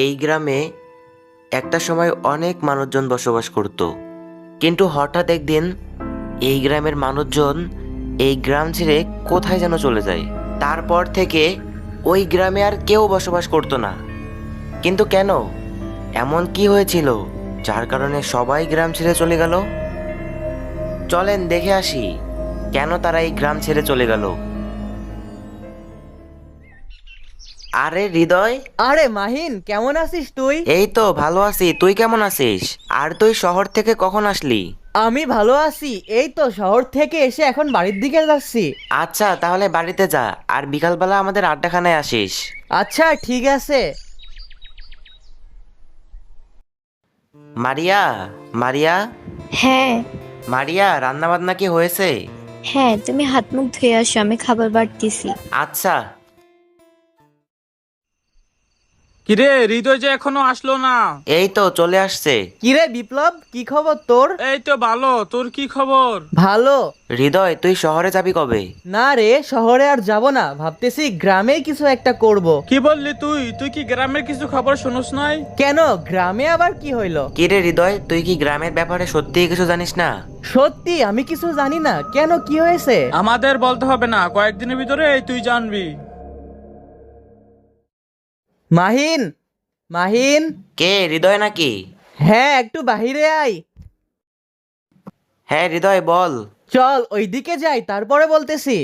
এই গ্রামে একটা সময় অনেক মানুষজন বসবাস করত, কিন্তু হঠাৎ একদিন এই গ্রামের মানুষজন এই গ্রাম ছেড়ে কোথায় যেন চলে যায়। তারপর থেকে ওই গ্রামে আর কেউ বসবাস করতো না। কিন্তু কেন, এমন কি হয়েছিল যার কারণে সবাই গ্রাম ছেড়ে চলে গেল? চলেন দেখে আসি কেন তারা এই গ্রাম ছেড়ে চলে গেল। আরে হৃদয়, আরে মাহিন, কেমন আছিস তুই? এই তো ভালো আছি, তুই কেমন আছিস? আর তুই শহর থেকে কখন আসলি? আমি ভালো আছি, এই তো শহর থেকে এসে এখন বাড়ির দিকে যাচ্ছি। আচ্ছা, তাহলে বাড়িতে যা, আর বিকালবেলা আমাদের আড্ডাখানায় আসিস। আচ্ছা ঠিক আছে। মারিয়া, মারিয়া, হ্যাঁ। মারিয়া, রান্না বান্না কি হয়েছে? হ্যাঁ, তুমি হাত মুখ ধুয়ে আসো, আমি খাবার বাড়তেছি। আচ্ছা। কিরে হৃদয় যে এখনো আসলো না? এই তো চলে আসছে। কিরে বিপ্লব, কি খবর তোর? এই তো ভালো, তোর কি খবর? ভালো। হৃদয়, তুই শহরে যাবি কবে? না রে, শহরে আর যাব না, ভাবতেছি গ্রামেই কিছু একটা করব। কি বললি তুই? তুই কি গ্রামের কিছু খবর শুনোস নাই? কেন, গ্রামে আবার কি হইলো? কিরে হৃদয়, তুই কি গ্রামের ব্যাপারে সত্যিই কিছু জানিস না? সত্যি আমি কিছু জানি না, কেন কি হয়েছে? আমাদের বলতে হবে না, কয়েকদিনের ভিতরে তুই জানবি। মাহিন, মাহিন। কে, হৃদয় নাকি? হ্যাঁ, একটু বাহিরে আয়। হ্যাঁ হৃদয়, বল। চল ওইদিকে যাই, তারপরে বলতেছি।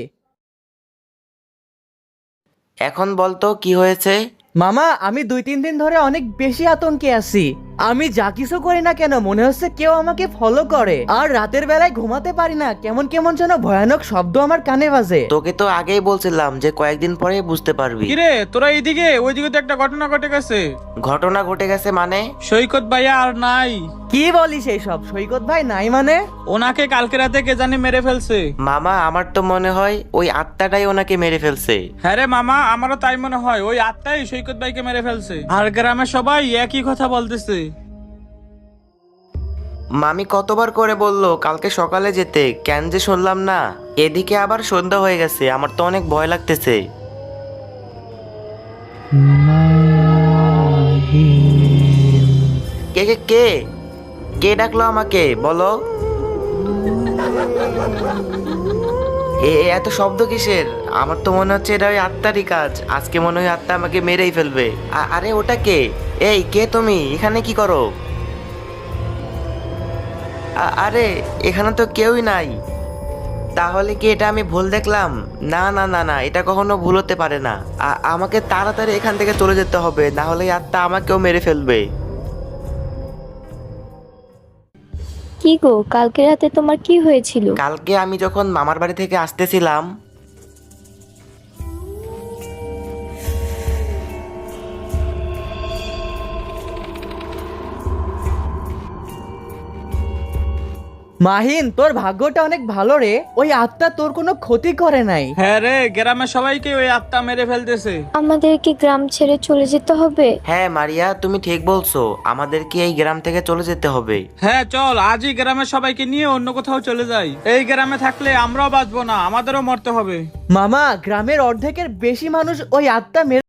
এখন বল তো কি হয়েছে? মামা, আমি 2-3 দিন ধরে অনেক বেশি আতঙ্কে আছি। আমি যা কিছু করি না কেন মনে হচ্ছে কেউ আমাকে ফলো করে, আর রাতের বেলায় ঘুমাতে পারি না, কেমন কেমন যেন ভয়ানক শব্দ আমার কানে বাজে। তোকে তো আগেই বলছিলাম যে কয়েকদিন পরে বুঝতে পারবি। কিরে তোরা এইদিকে, ওইদিকে তো একটা ঘটনা ঘটে গেছে। ঘটনা ঘটে গেছে মানে? সৈকত ভাইয়া আর নাই। কি বলিস এইসব? সৈকত ভাই নাই মানে? ওনাকে কালকে রাতে কে জানি মেরে ফেলছে। মামা, আমার তো মনে হয় ওই আত্মাটাই ওনাকে মেরে ফেলছে। হ্যাঁ রে মামা, আমারও তাই মনে হয়, ওই আত্মাই সৈকত ভাইকে মেরে ফেলছে। আর গ্রামের সবাই একই কথা বলতেছে। মামি কতবার করে বললো কালকে সকালে যেতে, কেন যে শুনলাম না। এদিকে আবার সন্ধ্যা হয়ে গেছে, আমার তো অনেক ভয় লাগতেছে। কে কে কে কে ডাকলো আমাকে, বলো। এত শব্দ কিসের? আমার তো মনে হচ্ছে এটা ওই আত্মারই কাজ, আজকে মনে হয় আত্মা আমাকে মেরেই ফেলবে। আরে ওটা কে? এই কে তুমি, এখানে কি করো? আরে এখানে তো কেউই নাই। তাহলে কি এটা আমি ভুল দেখলাম? না না না না, এটা কখনো ভুল হতে পারে না। আমাকে তাড়াতাড়ি এখান থেকে চলে যেতে হবে, না হলে এই আত্মা আমাকেও মেরে ফেলবে। কি গো, কালকে রাতে তোমার কি হয়েছিল? কালকে আমি যখন মামার বাড়ি থেকে আসতেছিলাম, মাহিন, তোর ভাগ্যটা অনেক ভালো রে, ওই আত্মা তোর কোনো ক্ষতি করে নাই। হ্যাঁ রে, গ্রামের সবাইকে ওই আত্মা মেরে ফেলতেছে। আমাদেরকে গ্রাম ছেড়ে চলে যেতে হবে? হ্যাঁ মারিয়া, তুমি ঠিক বলছো, আমাদেরকে এই গ্রাম থেকে চলে যেতে হবে। হ্যাঁ চল, আজই গ্রামের সবাইকে নিয়ে অন্য কোথাও চলে যাই। এই গ্রামে থাকলে আমরাও বাঁচবো না, আমাদেরও মরতে হবে। মামা, গ্রামের অর্ধেকের বেশি মানুষ ওই আত্মা মেরে